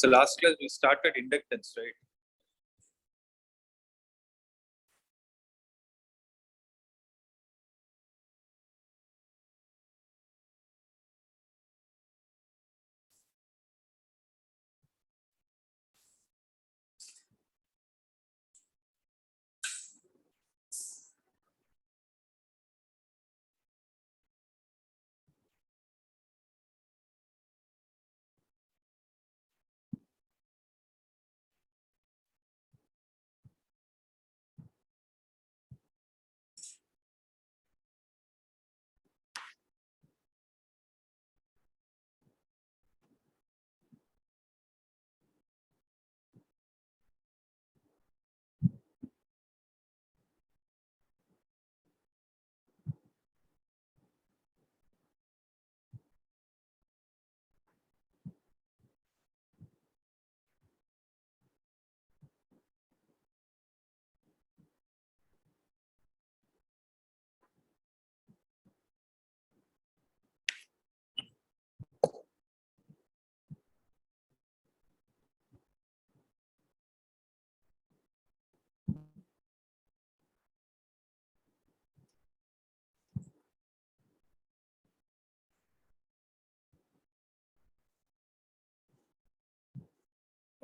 So last class we started inductance, right?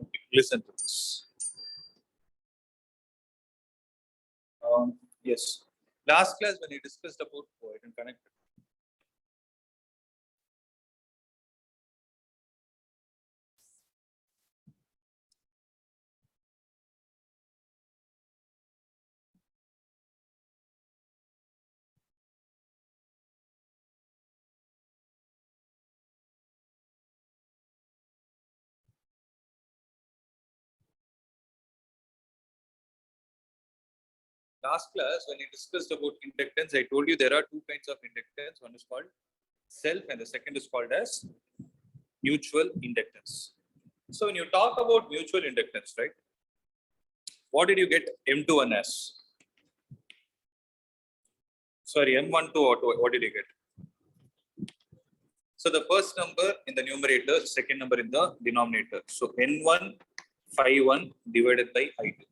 Okay, listen to this. Yes. Last class when we discussed about void and connected. Last class when we discussed about inductance, I told you there are two kinds of inductance. One is called self and the second is called as mutual inductance. So when you talk about mutual inductance, right? What did you get M21 as? Sorry, M12 what did you get? So the first number in the numerator, second number in the denominator. So N1 51 divided by I2.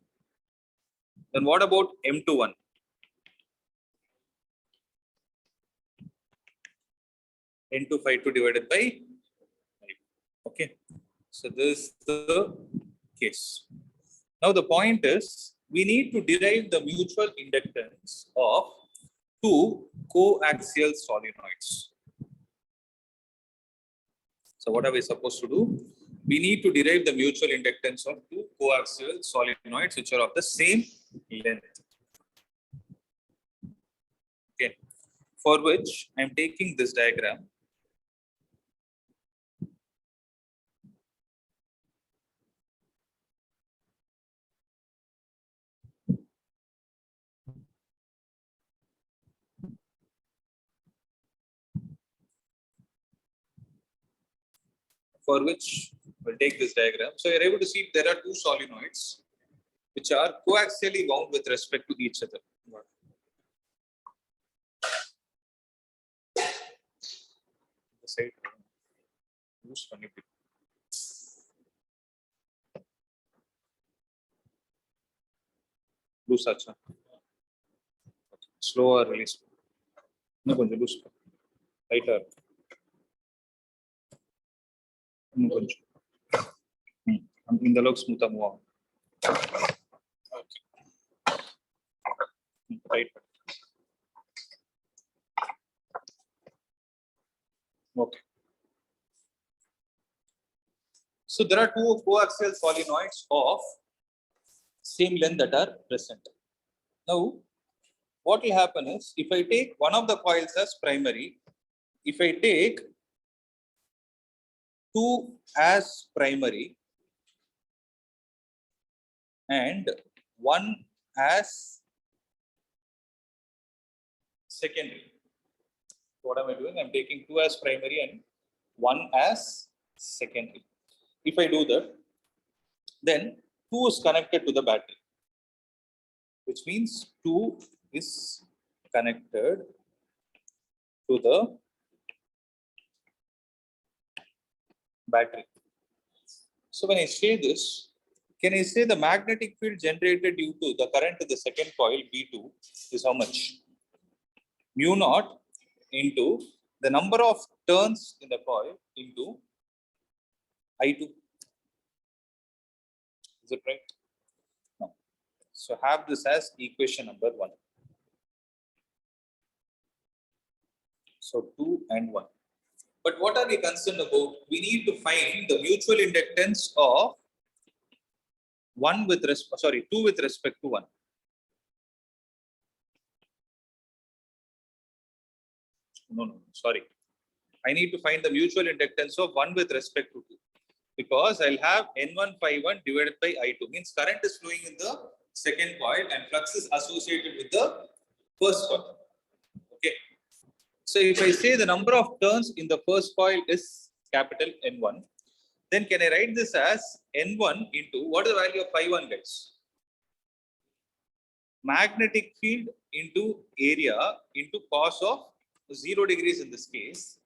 Then what about M21? N252 divided by I2. Okay. So this is the case. Now the point is we need to derive the mutual inductance of two coaxial solenoids. So what are we supposed to do? We need to derive the mutual inductance of two coaxial solenoids which are of the same length. Okay. For which I am taking this diagram. For which we'll take this diagram. So you're able to see there are two solenoids which are coaxially wound with respect to each other. The side use funny people. Loose acha. Slower release. No konja loose. Tighter. No konja. In the log smooth move. Okay. Right. Okay. So there are two coaxial solenoids of same length that are present. Now, what will happen is if I take one of the coils as primary, if I take two as primary and one as secondary. What am I doing? I'm taking two as primary and one as secondary. If I do that, then 2 is connected to the battery, which means 2 is connected to the battery. So when I say this, can I say the magnetic field generated due to the current in the second coil B2 is how much? Mu naught into the number of turns in the coil into I2. Is it right? No. So have this as equation number 1. So 2 and 1. But what are we concerned about? We need to find the mutual inductance of 2 with respect to 1. No, sorry. I need to find the mutual inductance of 1 with respect to 2. Because I'll have N1 divided by I2. Means current is flowing in the second coil and flux is associated with the first coil. Okay. So if I say the number of turns in the first coil is capital N1, then can I write this as N1 into what is the value of phi1, guys? Magnetic field into area into cos of 0 degrees in this case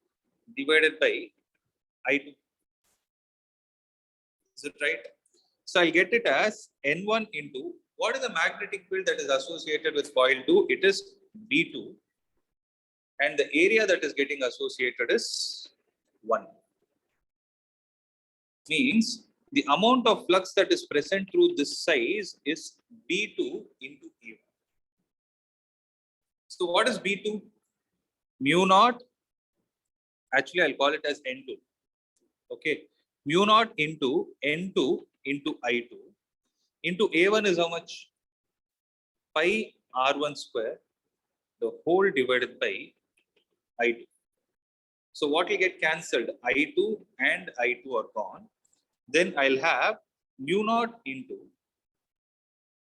divided by I2. Is it right? So I'll get it as N1 into what is the magnetic field that is associated with coil 2? It is B2. And the area that is getting associated is 1. Means the amount of flux that is present through this size is B2 into A1. So what is B2? Mu naught. Actually, I'll call it as N2. Okay. Mu naught into N2 into I2 into A1 is how much? Pi R1 square, the whole divided by I2. So what will get cancelled? I2 and I2 are gone. Then I'll have mu naught into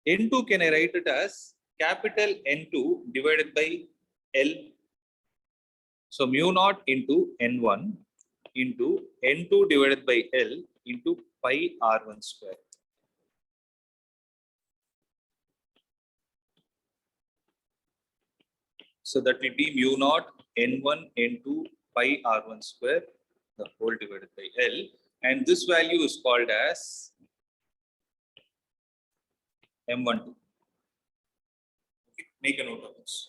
N2. Can I write it as capital N2 divided by L? So mu naught into N1 into N2 divided by L into pi R1 square. So that will be mu naught N1 N2 pi R1 square, the whole divided by L. And this value is called as M12. Okay, make a note of this.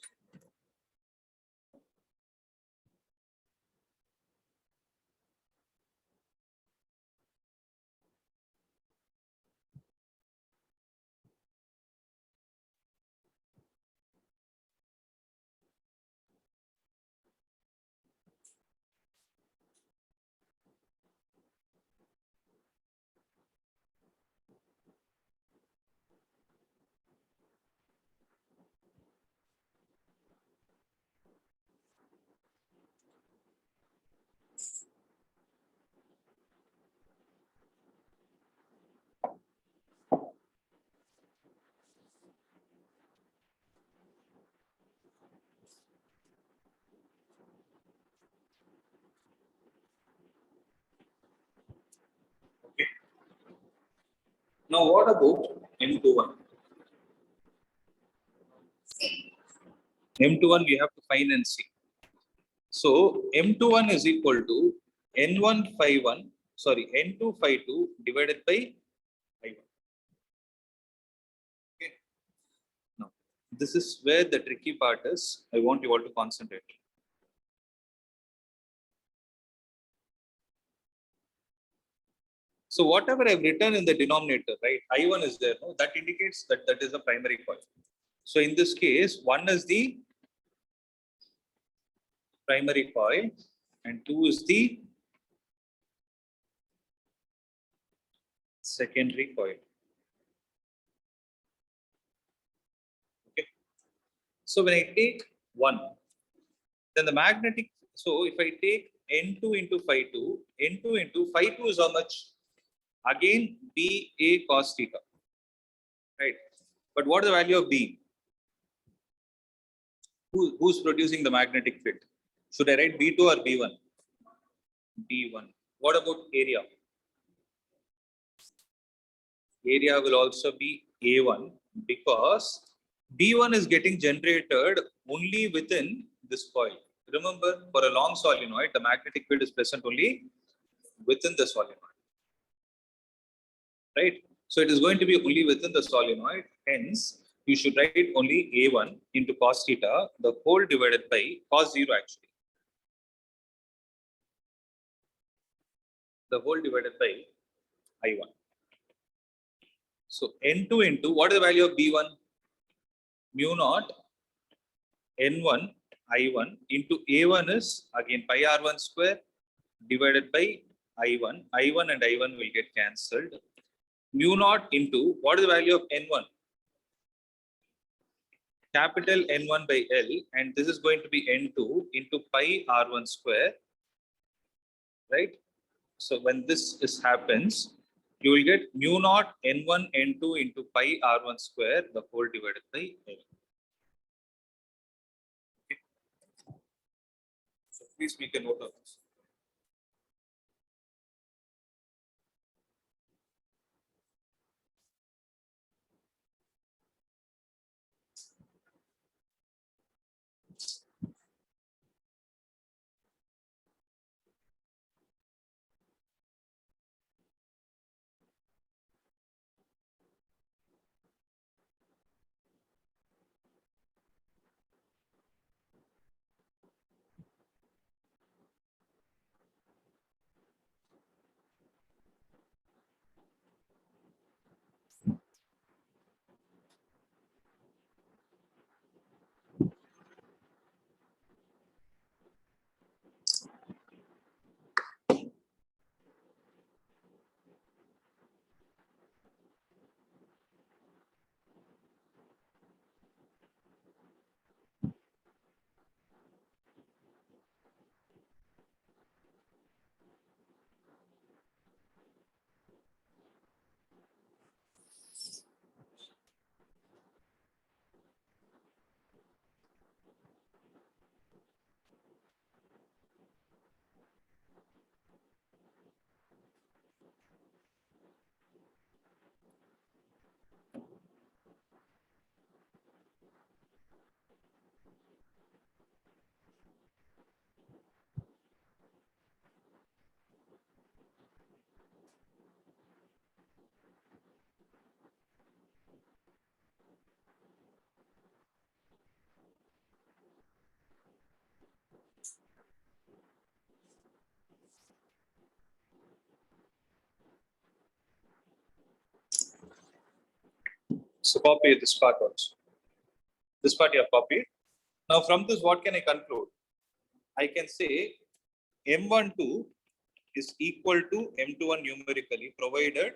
Okay. Now what about M21? M21 we have to find and see. So M21 is equal to N2 phi 2 divided by I1. Okay. Now this is where the tricky part is. I want you all to concentrate. So whatever I've written in the denominator, right? I1 is there, no? That indicates that that is a primary coil. So in this case, 1 is the primary coil and 2 is the secondary coil. Okay. So when I take 1, then the magnetic, so if I take N2 into phi 2, N2 into phi 2 is how much? Again, B A cos theta. Right. But what is the value of B? Who's producing the magnetic field? Should I write B2 or B1? B1. What about area? Area will also be A1 because B1 is getting generated only within this coil. Remember, for a long solenoid, the magnetic field is present only within the solenoid. right? So it is going to be only within the solenoid. Hence, you should write only A1 into cos theta, the whole divided by cos 0 actually. The whole divided by I1. So N2 into, what is the value of B1? Mu naught N1 I1 into A1 is again pi R1 square divided by I1. I1 and I1 will get cancelled. Mu naught into, what is the value of N1? Capital N1 by L, and this is going to be N2 into pi R1 square, right? So when this happens, you will get mu naught N1 N2 into pi R1 square, the whole divided by L. Okay. So please make a note of this. So copy this part also. This part you have copied. Now from this, what can I conclude? I can say M12 is equal to M21 numerically, provided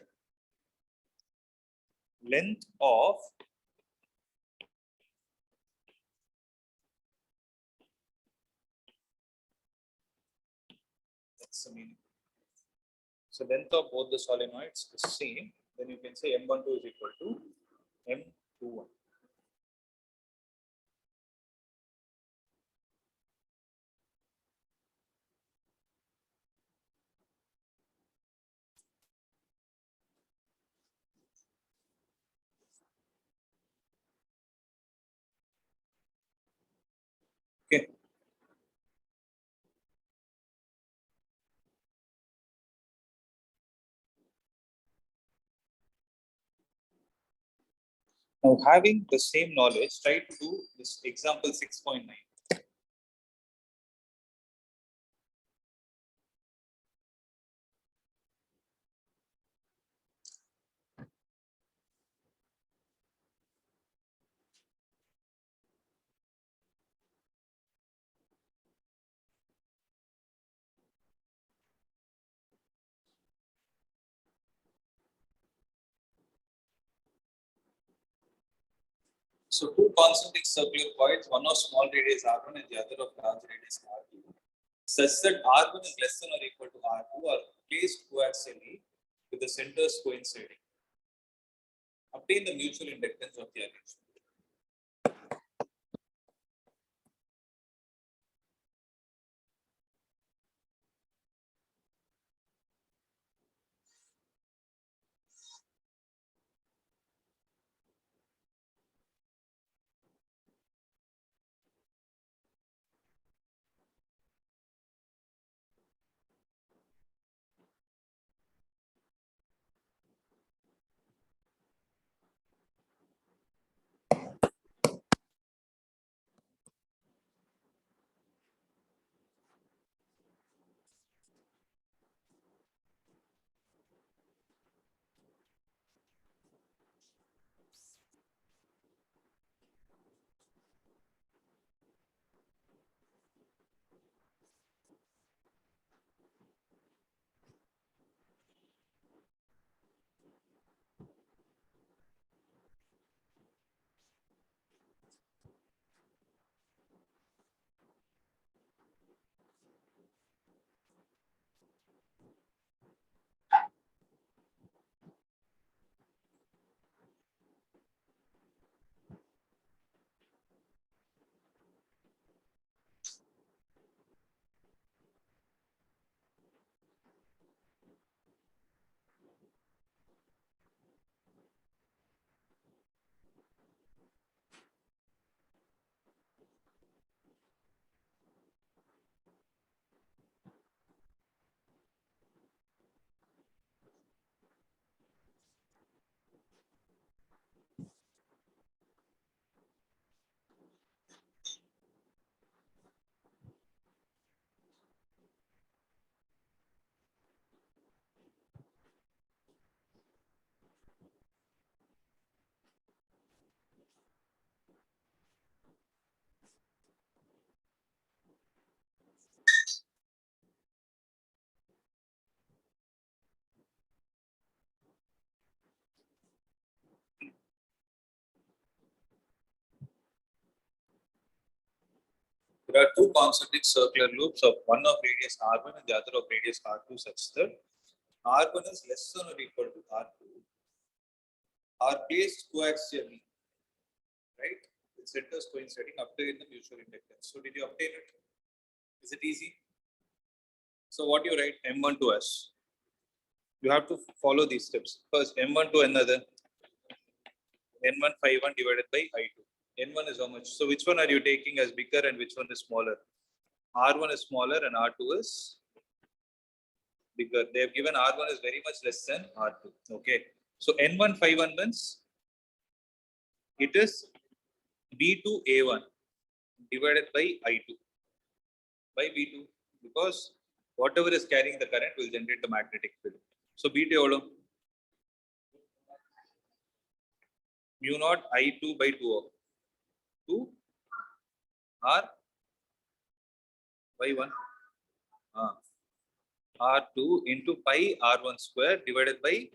length of that's the meaning. So length of both the solenoids is same. Then you can say M12 is equal to M21. Okay. Now having the same knowledge, try to do this example 6.9. So two concentric circular coils, one of small radius R1 and the other of large radius R2, such that R1 is less than or equal to R2 are placed coaxially with the centers coinciding. Obtain the mutual inductance of the arrangement. There are two concentric circular loops of one of radius r1 and the other of radius r2 such that r1 is less than or equal to r2 are placed coaxially, right? With centers coinciding obtain the mutual inductance. So did you obtain it? Is it easy? So what do you write M1 to S? You have to follow these steps. First M1 to another N1 divided by I2. N1 is how much? So which one are you taking as bigger and which one is smaller? R1 is smaller and R2 is bigger. They have given R1 is very much less than R2. Okay. So N1 means it is B2A1 divided by I2 by B2 because whatever is carrying the current will generate the magnetic field. So B2 evolve mu naught I2 by 2 R by 1 R2 into pi R1 square divided by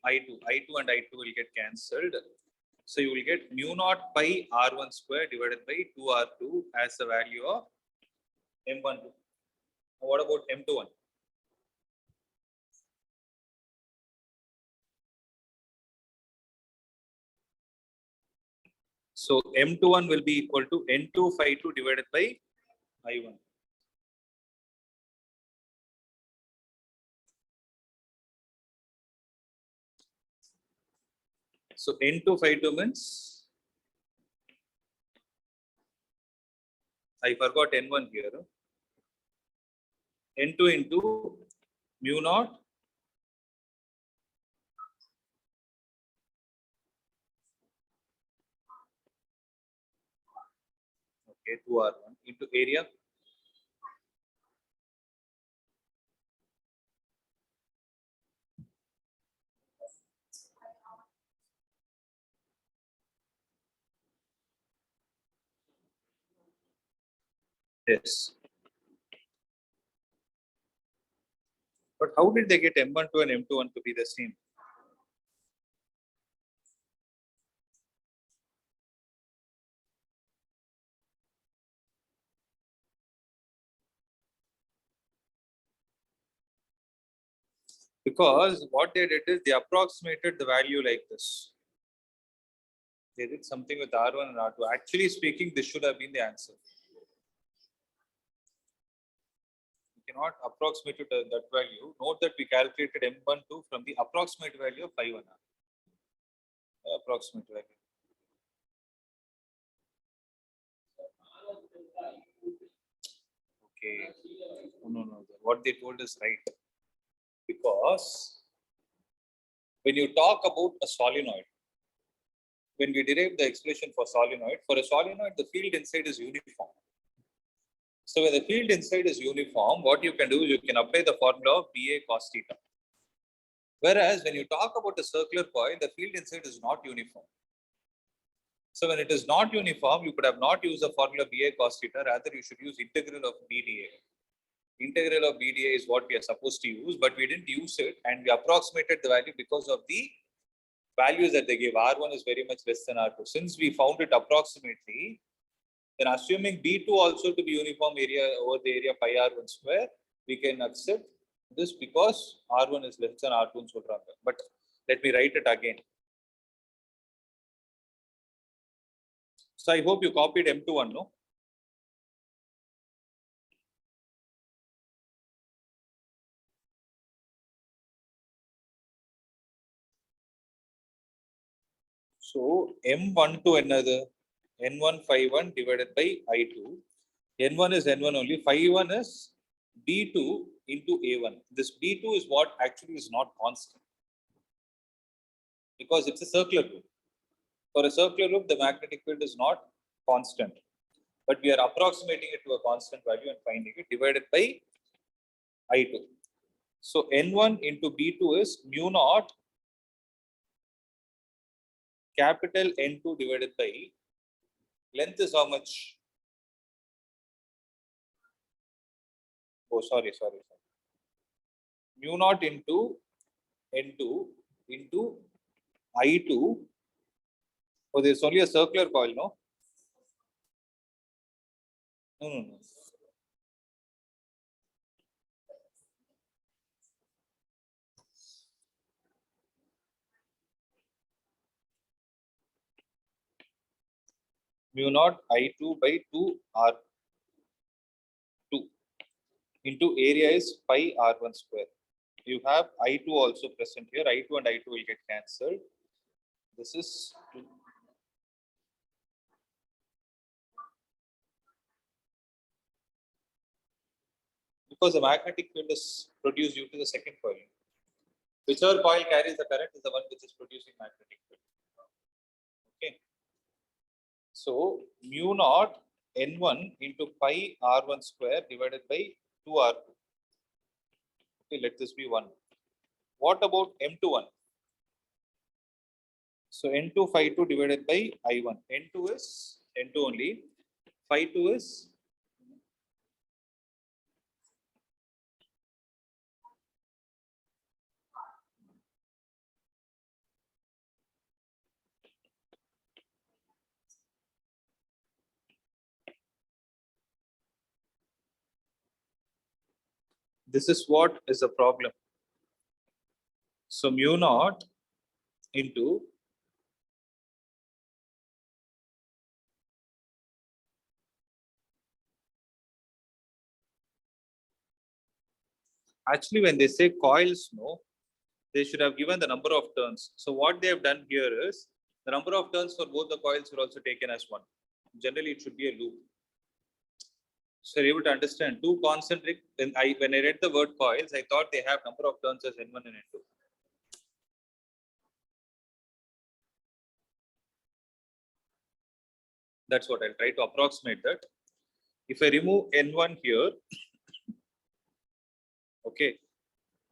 I2. I2 and I2 will get cancelled. So you will get mu naught pi R1 square divided by 2R2 as the value of M12. What about M21? So M21 will be equal to N2 phi2 divided by I1. So N2 phi2 means I forgot N1 here. N2 into mu naught okay 2R1 into area yes. But how did they get M12 and M21 to be the same? Because what they did is they approximated the value like this. They did something with R1 and R2. Actually speaking, this should have been the answer. You cannot approximate it that value. Note that we calculated M12 from the approximate value of 5 1. Approximate value. Okay. No. What they told is right. Because when you talk about a solenoid, when we derive the expression for a solenoid, the field inside is uniform. So when the field inside is uniform, what you can do is you can apply the formula of BA cos theta. Whereas when you talk about a circular coil, the field inside is not uniform. So when it is not uniform, you could have not used the formula BA cos theta, rather you should use integral of BDA. Integral of BDA is what we are supposed to use, but we didn't use it and we approximated the value because of the values that they gave. R1 is very much less than R2. Since we found it approximately, then assuming B2 also to be uniform area over the area pi R1 square, we can accept this because R1 is less than R2. But let me write it again. So I hope you copied M21, no? So M1 to another N1 phi1 divided by I2. N1 is N1 only. Phi1 is B2 into A1. This B2 is what actually is not constant because it's a circular loop. For a circular loop, the magnetic field is not constant, but we are approximating it to a constant value and finding it divided by I2. So N1 into B2 is mu naught capital N2 divided by length is how much? Oh, sorry. Mu naught into N2 into I2. Oh, there's only a circular coil, no? No, no, no. Mu naught I2 by 2 R2 into area is pi R1 square. You have I2 also present here. I2 and I2 will get cancelled. This is because the magnetic field is produced due to the second coil. Whichever coil carries the current is the one which is producing magnetic field. Okay. So mu naught N1 into pi R1 square divided by 2R2. Okay, let this be 1. What about M21? So N2 phi 2 divided by I1. N2 is N2 only. Phi 2 is this is what is the problem. So mu naught into actually when they say coils, no, they should have given the number of turns. So what they have done here is the number of turns for both the coils were also taken as 1. Generally, it should be a loop. So you're able to understand two concentric. When I read the word coils, I thought they have number of turns as N1 and N2. That's what I'll try to approximate that. If I remove N1 here, okay,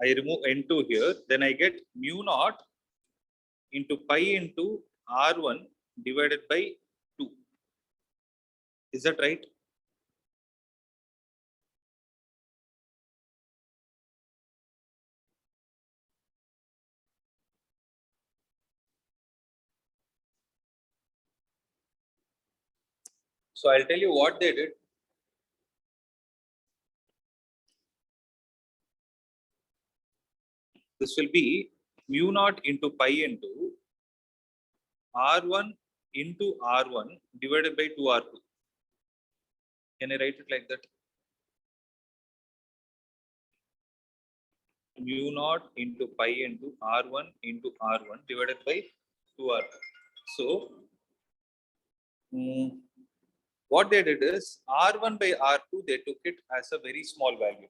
I remove N2 here, then I get mu naught into pi into R1 divided by 2. Is that right? So I'll tell you what they did. This will be mu naught into pi into R1 into R1 divided by 2R2. Can I write it like that? Mu naught into pi into R1 into R1 divided by 2R2. So, what they did is R1 by R2, they took it as a very small value.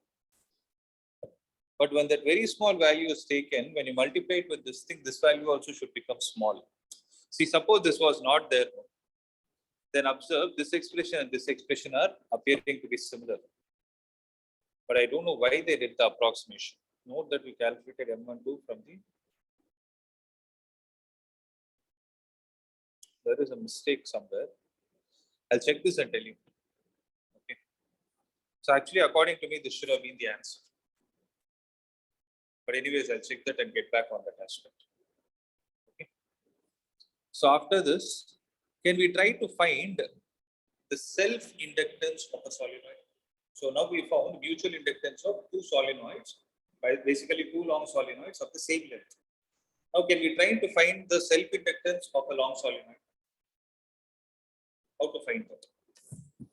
But when that very small value is taken, when you multiply it with this thing, this value also should become small. See, suppose this was not there, then observe this expression and this expression are appearing to be similar. But I don't know why they did the approximation. Note that we calculated M12 from the. There is a mistake somewhere. I'll check this and tell you. Okay. So actually, according to me, this should have been the answer. But anyways, I'll check that and get back on that aspect. Okay. So after this, can we try to find the self-inductance of a solenoid? So now we found mutual inductance of two solenoids, by basically two long solenoids of the same length. Now can we try to find the self-inductance of a long solenoid? How to find that?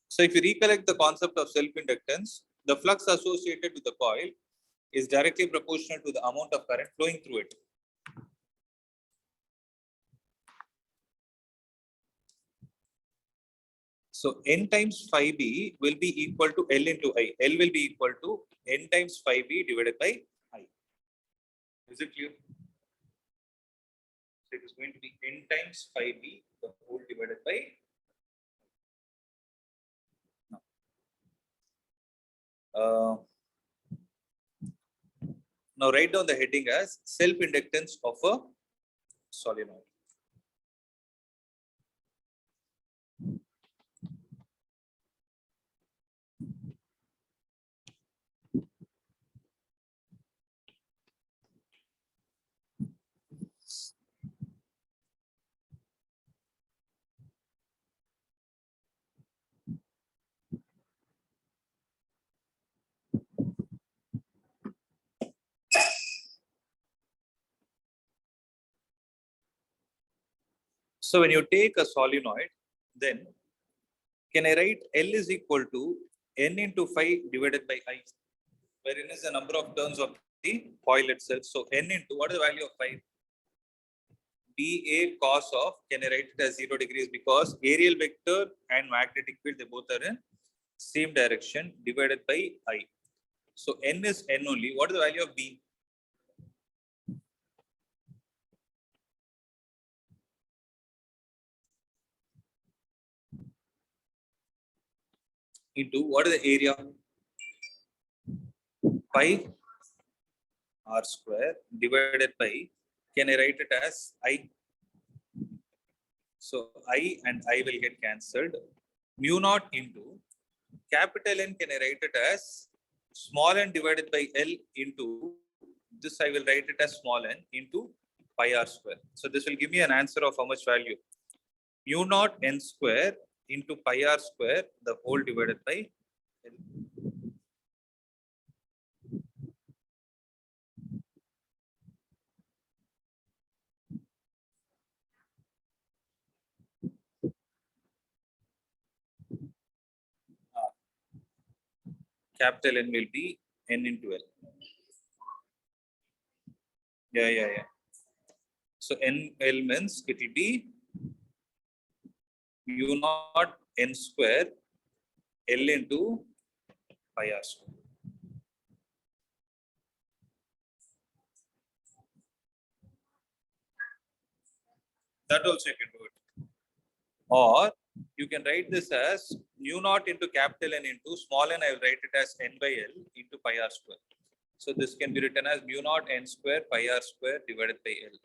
So if you recollect the concept of self-inductance, the flux associated with the coil is directly proportional to the amount of current flowing through it. So N times phi B will be equal to L into I. L will be equal to N times phi B divided by I. Is it clear? So it is going to be N times phi B the whole divided by. Now write down the heading as self-inductance of a solenoid. So when you take a solenoid, then can I write L is equal to N into phi divided by I, where N is the number of turns of the coil itself. So N into, what is the value of phi? dA cos of, can I write it as 0 degrees, because aerial vector and magnetic field, they both are in same direction, divided by I. So N is N only. What is the value of B? Into, what is the area? Pi r square divided by, can I write it as I? So I and I will get cancelled. Mu naught into capital N, can I write it as small n divided by L into this, I will write it as small n into pi r square. So this will give me an answer of how much value? Mu naught n square into pi r square, the whole divided by L. Capital N will be n into L. Yeah. So n L means it will be mu naught n square L into pi r square. That also you can do it. Or you can write this as mu naught into capital N into small n, I will write it as n by L into pi r square. So this can be written as mu naught n square pi r square divided by L.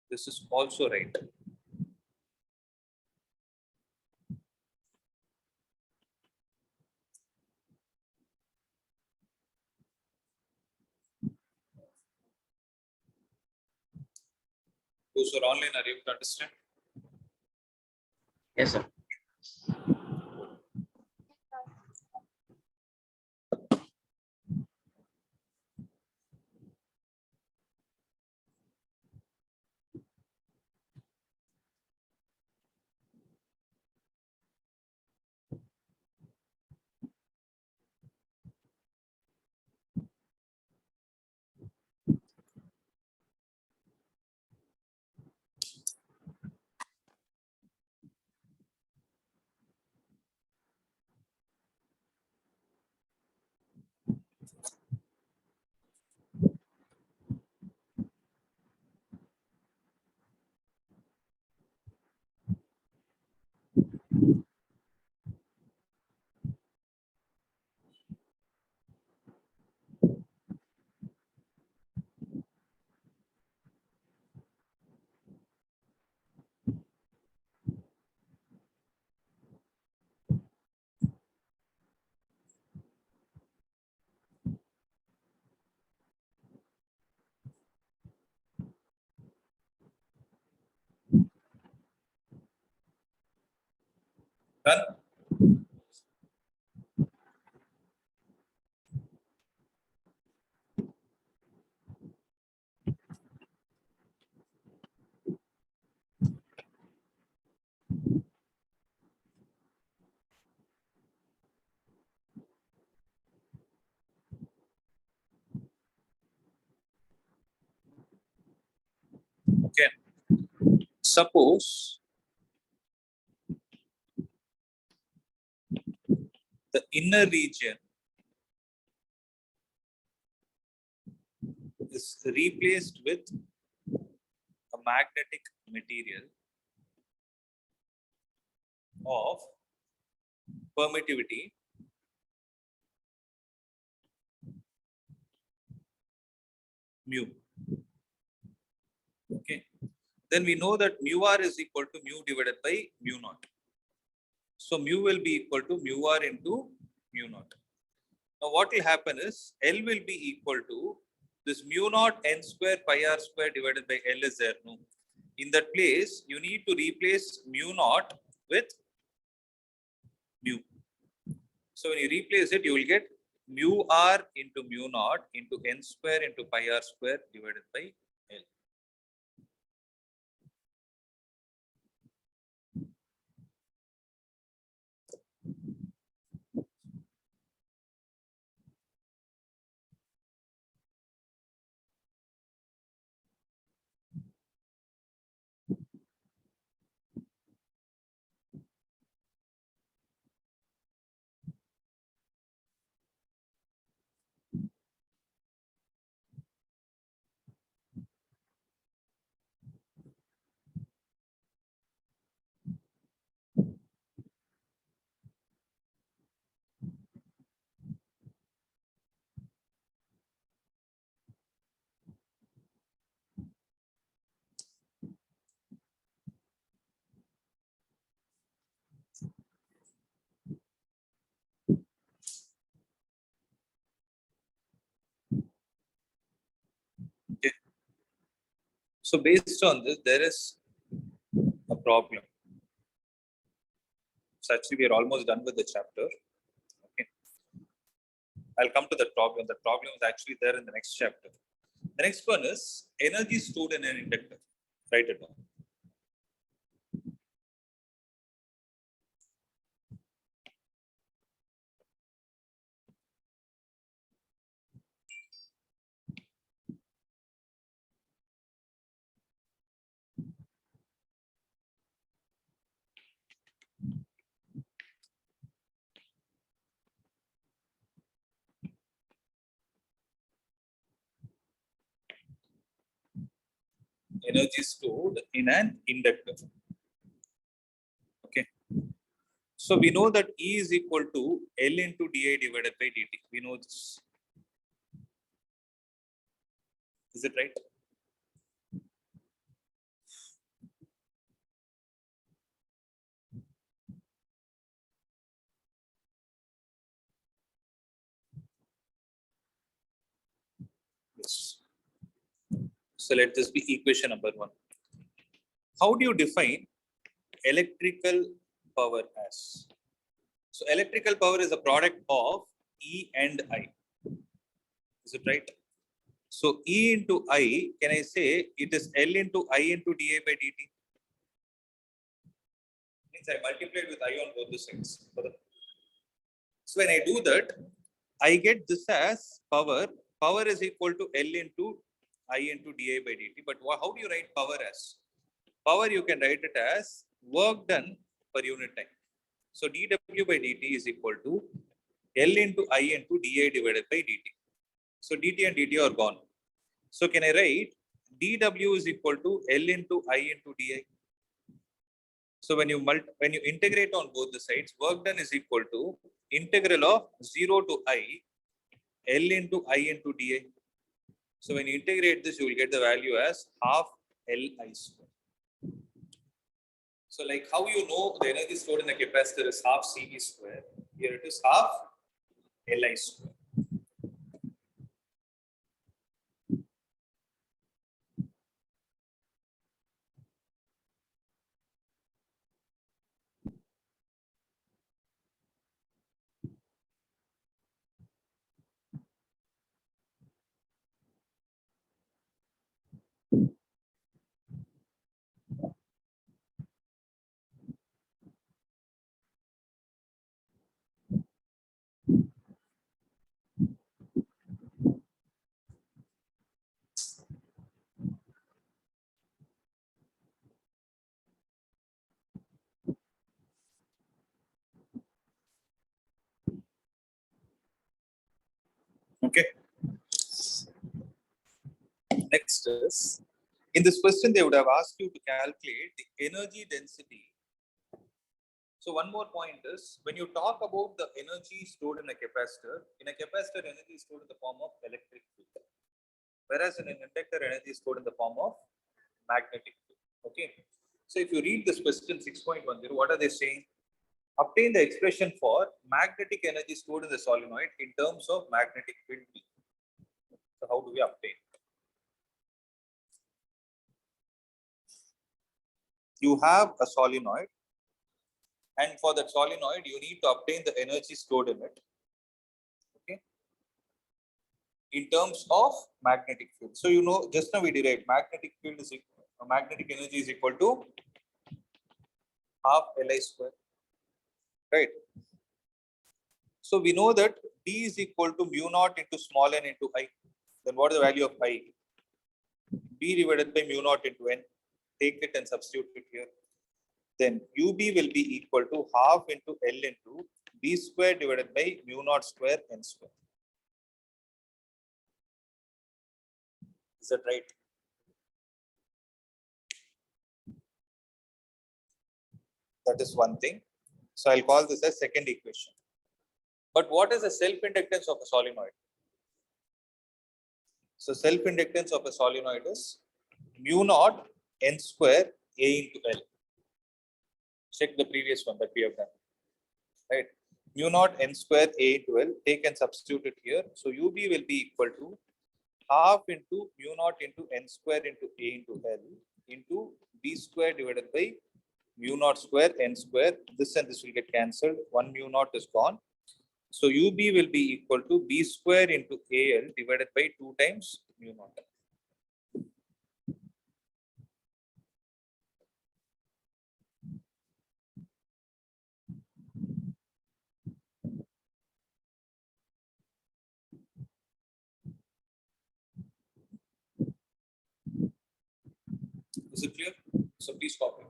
This is also right. Those who are online, are you able to understand? Yes, sir. Done? Okay. Suppose the inner region is replaced with a magnetic material of permittivity mu. Okay. Then we know that mu r is equal to mu divided by mu naught. So mu will be equal to mu r into mu naught. Now what will happen is L will be equal to this mu naught n square pi r square divided by L is there. No. In that place, you need to replace mu naught with mu. So when you replace it, you will get mu r into mu naught into n square into pi r square divided by L. So based on this, there is a problem. So actually, we are almost done with the chapter. Okay, I'll come to that problem. The problem is actually there in the next chapter. The next one is energy stored in an inductor. Write it down. Energy stored in an inductor. Okay. So we know that E is equal to L into di divided by dt. We know this. Is it right? Yes. So let this be equation number 1. How do you define electrical power as? So electrical power is a product of E and I. Is it right? So E into I, can I say it is L into I into dA by dt? Means I multiplied with I on both the sides. So when I do that, I get this as power. Power is equal to L into I into dA by dt. But how do you write power as? Power you can write it as work done per unit time. So dW by dt is equal to L into I into dA divided by dt. So dt and dt are gone. So can I write dW is equal to L into I into dI? So when you integrate on both the sides, work done is equal to integral of 0 to I L into I into dI. So when you integrate this, you will get the value as half Li square. So like how you know the energy stored in a capacitor is half Cv square, here it is half Li square. Okay. Next is, in this question, they would have asked you to calculate the energy density. So one more point is, when you talk about the energy stored in a capacitor energy is stored in the form of electric field. Whereas in an inductor, energy is stored in the form of magnetic field. Okay. So if you read this question 6.10, what are they saying? Obtain the expression for magnetic energy stored in the solenoid in terms of magnetic field B. So how do we obtain? You have a solenoid, and for that solenoid, you need to obtain the energy stored in it. Okay. In terms of magnetic field. So you know, just now we derived magnetic field is equal, magnetic energy is equal to half Li square. Right. So we know that D is equal to mu naught into small n into I. Then what is the value of I? B divided by mu naught into n. Take it and substitute it here. Then UB will be equal to half into L into B square divided by mu naught square n square. Is that right? That is one thing. So I'll call this as second equation. But what is the self-inductance of a solenoid? So self-inductance of a solenoid is mu naught n square A into L. Check the previous one that we have done. Right? Mu naught n square A into L. Take and substitute it here. So UB will be equal to half into mu naught into n square into a into L into b square divided by mu naught square n square. This and this will get cancelled. One mu naught is gone. So UB will be equal to b square into AL divided by 2 times mu naught. Is it clear? So please copy.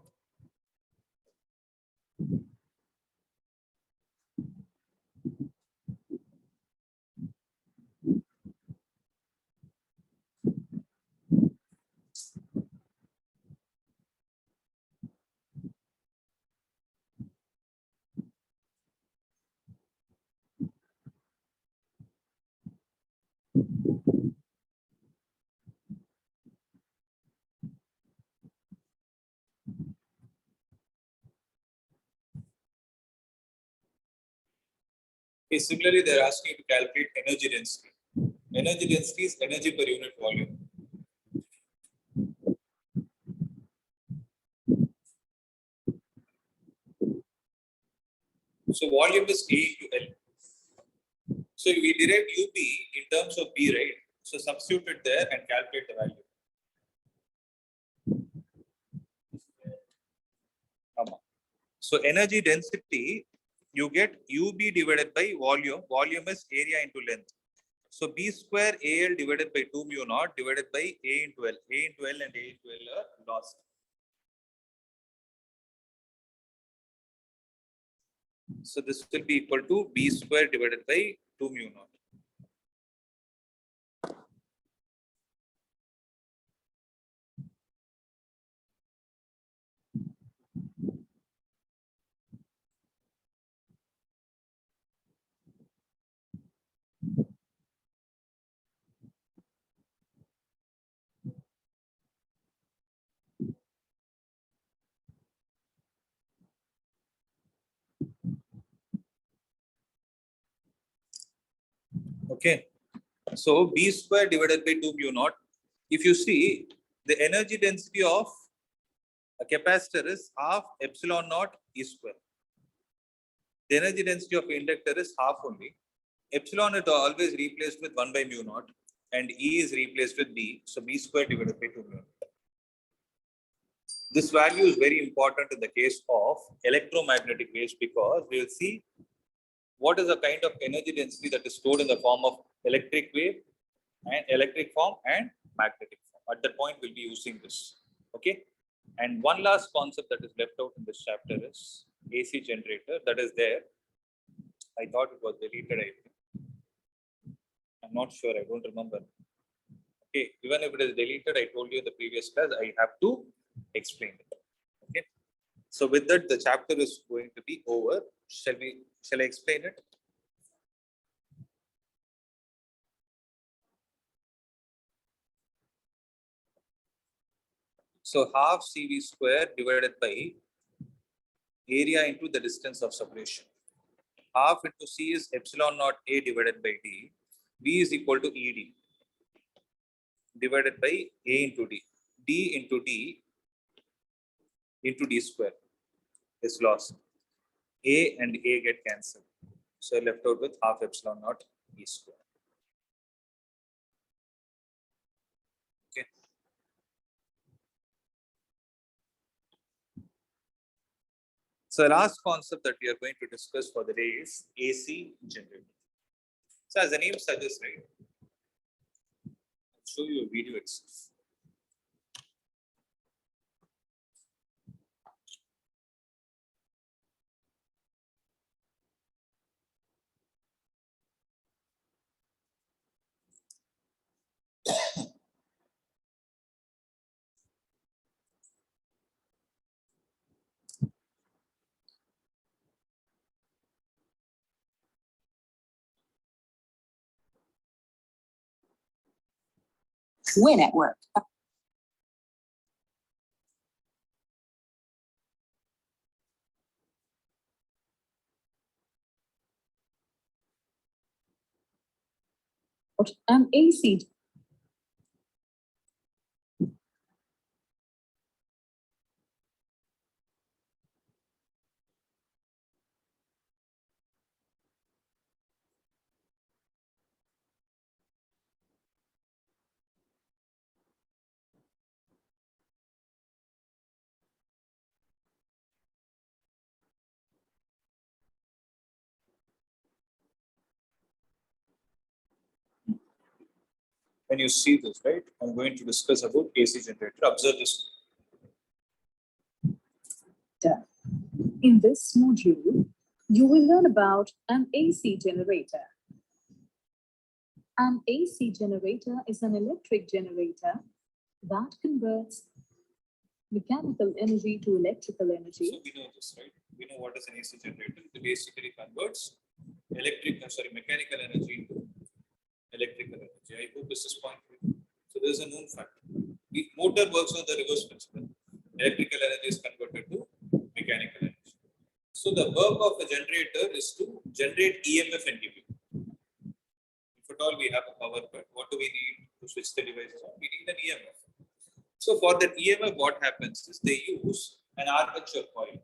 Okay, similarly, they're asking you to calculate energy density. Energy density is energy per unit volume. So volume is A into L. So we derive UB in terms of B, right? So substitute it there and calculate the value. So energy density, you get UB divided by volume. Volume is area into length. So B square AL divided by 2 mu naught divided by A into L. A into L and A into L are lost. So this will be equal to B square divided by 2 mu naught. Okay. So B square divided by 2 mu naught. If you see, the energy density of a capacitor is half epsilon naught E square. The energy density of inductor is half only. Epsilon is always replaced with 1 by mu naught and E is replaced with B. So B square divided by 2 mu naught. This value is very important in the case of electromagnetic waves because we will see what is the kind of energy density that is stored in the form of electric wave and electric form and magnetic form. At that point, we'll be using this. Okay. And one last concept that is left out in this chapter is AC generator. That is there. I thought it was deleted. I think. I'm not sure. I don't remember. Okay. Even if it is deleted, I told you in the previous class, I have to explain it. Okay. So with that, the chapter is going to be over. Shall I explain it? So half CV square divided by area into the distance of separation. Half into C is epsilon naught A divided by D. V is equal to ED divided by A into D. D into D square is lost. A and A get cancelled. So left out with half epsilon naught E square. Okay. So the last concept that we are going to discuss for the day is AC generator. So as the name suggests, right? I'll show you a video itself. Win at work. AC. when you see this, right, I'm going to discuss about AC generator. Observe this. In this module, you will learn about an AC generator. An AC generator is an electric generator that converts mechanical energy to electrical So energy. we know this, right? We know what is an AC generator. It basically converts mechanical energy into electrical energy. I hope this is point. So there is a known fact. The motor works on the reverse principle. Electrical energy is converted to mechanical energy. So the work of a generator is to generate EMF and give you. If at all we have a power cut, what do we need to switch the devices on? We need an EMF. So for that EMF, what happens is they use an armature coil.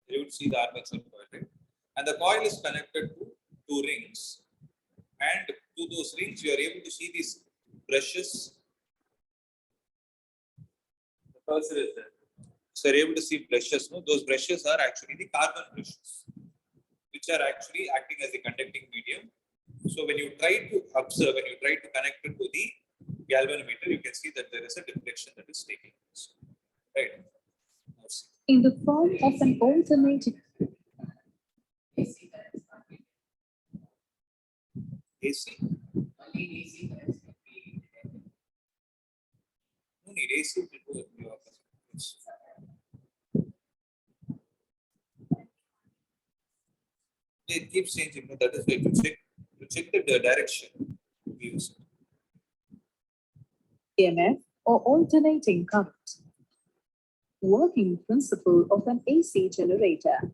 You would see the armature coil, right? And the coil is connected to two rings. And to those rings, you are able to see these brushes. The cursor is there. So you're able to see brushes. No? Those brushes are actually the carbon brushes, which are actually acting as the conducting medium. So when you try to observe, when you try to connect it to the galvanometer, you can see that there is a deflection that is taking place. Right. Now see. In the form of an alternating AC. No need AC. It keeps changing. That is why to check the direction. We use it. EMF or alternating current. Working principle of an AC generator.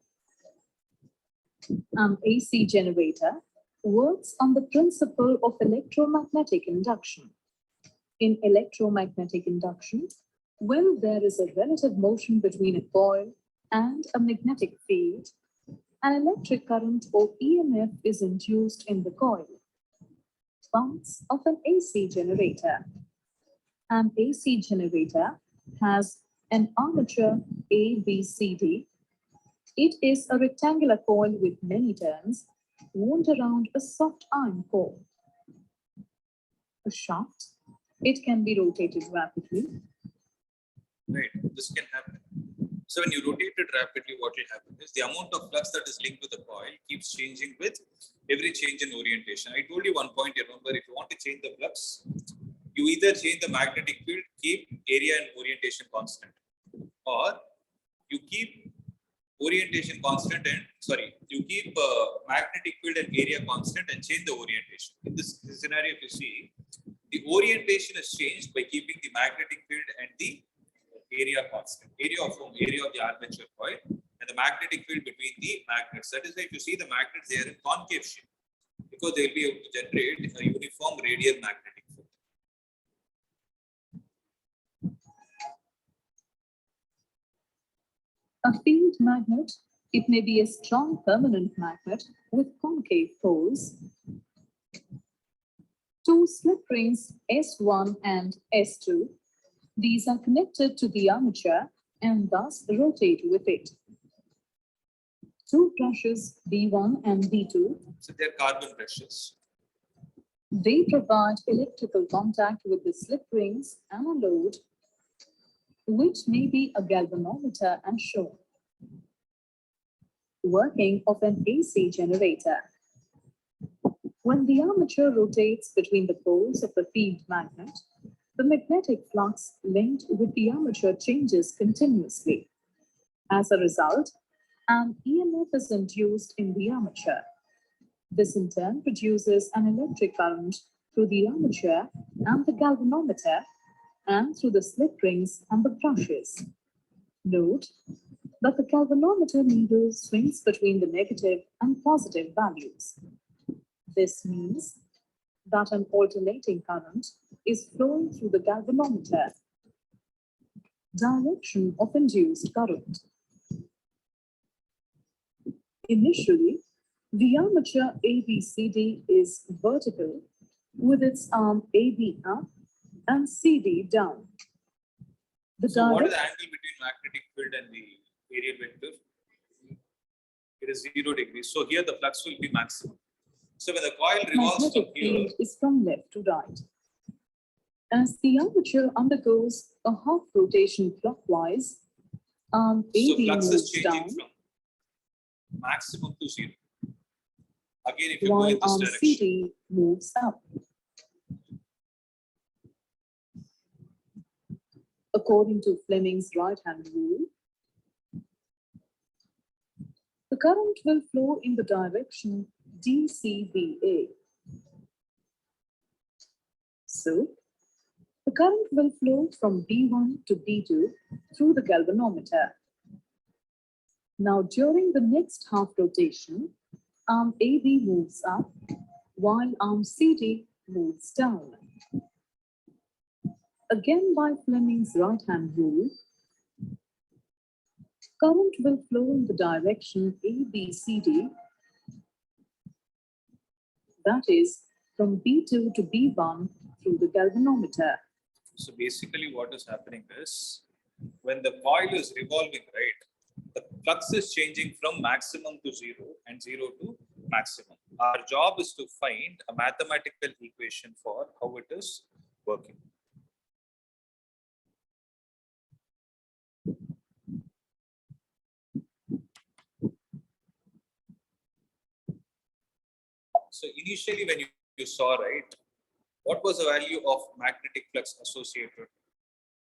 An AC generator works on the principle of electromagnetic induction. In electromagnetic induction, when there is a relative motion between a coil and a magnetic field, an electric current or EMF is induced in the coil. Parts of an AC generator. An AC generator has an armature ABCD. It is a rectangular coil with many turns wound around a soft iron core. A shaft. It can be rotated rapidly. Right. This can happen. So when you rotate it rapidly, what will happen is the amount of flux that is linked to the coil keeps changing with every change in orientation. I told you one point, remember, if you want to change the flux, you either change the magnetic field, keep area and orientation constant, or you keep orientation constant and you keep magnetic field and area constant and change the orientation. In this scenario, if you see, the orientation is changed by keeping the magnetic field and the area constant, area of the armature coil and the magnetic field between the magnets. That is why if you see the magnets, they are in concave shape because they will be able to generate a uniform radial magnetic field. A field magnet, it may be a strong permanent magnet with concave poles. Two slip rings S1 and S2. These are connected to the armature and thus rotate with it. Two brushes B1 and B2. So they are carbon brushes. They provide electrical contact with the slip rings and a load, which may be a galvanometer and shown. Working of an AC generator. When the armature rotates between the poles of a field magnet, the magnetic flux linked with the armature changes continuously. As a result, an EMF is induced in the armature. This in turn produces an electric current through the armature and the galvanometer and through the slip rings and the brushes. Note that the galvanometer needle swings between the negative and positive values. This means that an alternating current is flowing through the galvanometer. Direction of induced current. Initially, the armature ABCD is vertical with its arm AB up and CD down. So what is the angle between magnetic field and the aerial vector? It is 0 degrees. So here the flux will be maximum. So when the coil revolves from magnetic here, field is from left to right. As the armature undergoes a half rotation clockwise, arm So AB flux is moves changing down from maximum to zero. Again, if you go while in this arm direction, CD moves up. According to Fleming's right-hand rule, the current will flow in the direction DCBA. So, the current will flow from B1 to B2 through the galvanometer. Now, during the next half rotation, arm AB moves up while arm CD moves down. Again, by Fleming's right-hand rule, current will flow in the direction ABCD, that is, from B2 to B1 through the galvanometer. so basically what is happening is when the coil is revolving, right, the flux is changing from maximum to zero and zero to maximum. Our job is to find a mathematical equation for how it is working. So initially when you saw, right, what was the value of magnetic flux associated?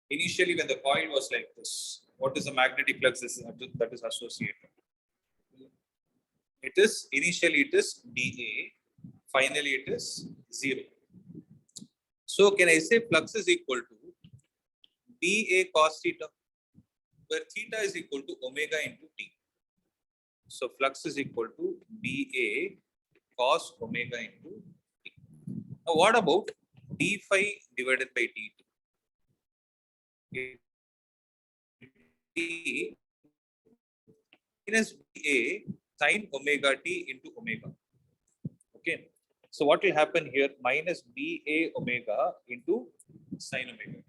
Initially when the coil was like this, what is the magnetic flux that is associated? It is, initially it is dA, finally it is 0. So can I say flux is equal to dA cos theta, where theta is equal to omega into t. So flux is equal to dA cos omega into t. Now what about d phi divided by dt? T minus dA sin omega t into omega. Okay. So what will happen here? Minus dA omega into sin omega.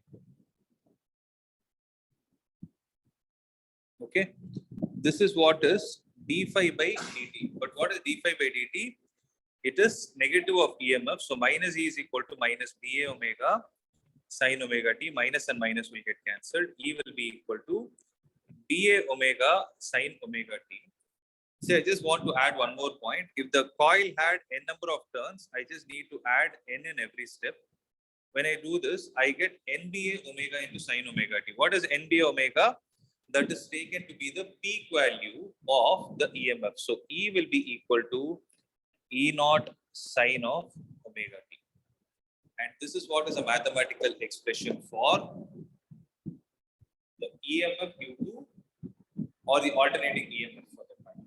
Okay. This is what is d phi by dt. But what is d phi by dt? It is negative of EMF. So minus E is equal to minus dA omega sin omega t. Minus and minus will get cancelled. E will be equal to dA omega sin omega t. So I just want to add one more point. If the coil had n number of turns, I just need to add n in every step. When I do this, I get NBA omega into sin omega t. What is NBA omega? That is taken to be the peak value of the EMF. So E will be equal to E naught sin of omega t. And this is what is a mathematical expression for the EMF due to or the alternating EMF for the coil.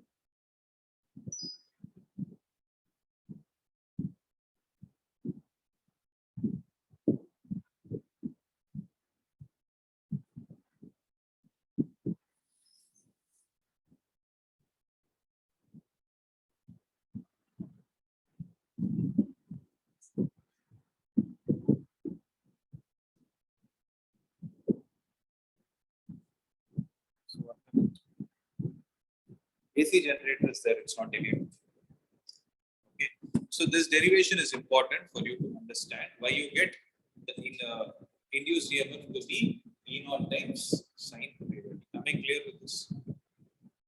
So AC generator is there, it's not negative. Okay. So this derivation is important for you to understand why you get the induced EMF to be E naught times sin omega t. Am I clear with this?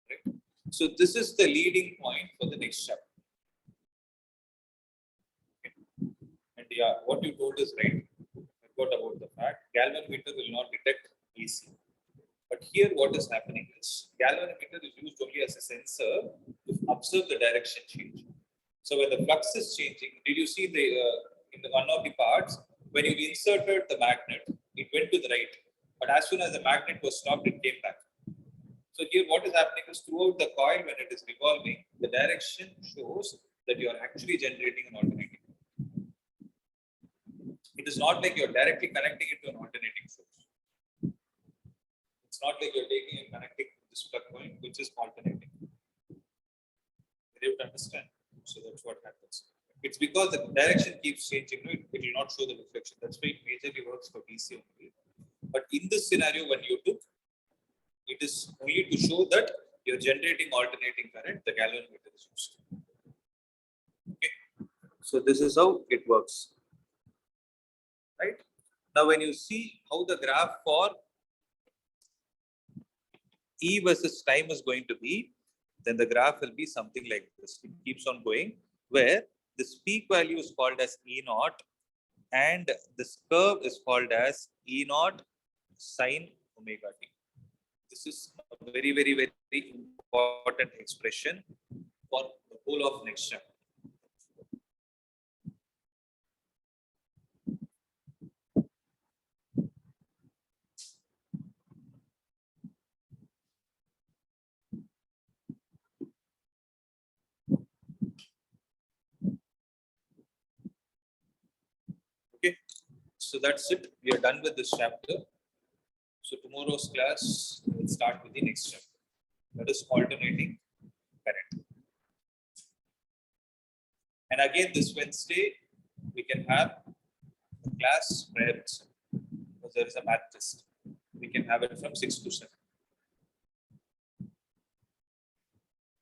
Right. So this is the leading point for the next chapter. Okay. And yeah, what you told is right. I forgot about the fact galvanometer will not detect AC. But here what is happening is galvanometer is used only as a sensor to observe the direction change. So when the flux is changing, did you see the in the one of the parts when you inserted the magnet, it went to the right, but as soon as the magnet was stopped, it came back. So here what is happening is throughout the coil when it is revolving, the direction shows that you are actually generating an alternating. It is not like you are directly connecting it to an alternating source. It's not like you're taking and connecting this plug point, which is alternating. You have to understand. So that's what happens. It's because the direction keeps changing, it will not show the reflection. That's why it majorly works for DC only. But in this scenario, when you took, it is only to show that you're generating alternating current, the galvanometer is used. Okay. So this is how it works. Right? Now, when you see how the graph for E versus time is going to be, then the graph will be something like this. It keeps on going, where this peak value is called as E naught, and this curve is called as E naught sine omega t. This is a very, very, very important expression for the whole of next chapter. Okay, so that's it. We are done with this chapter. So tomorrow's class will start with the next chapter. That is alternating current. And again, this Wednesday, we can have a class prior itself, because there is a math test. We can have it from 6 to 7.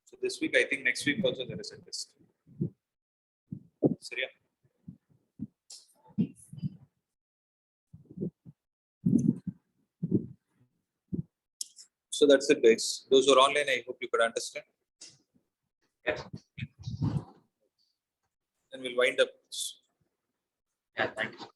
So this week, I think next week also there is a test. Surya? So that's it, guys. Those who are online, I hope you could understand. Yes. Then we'll wind up. Yeah, thank you.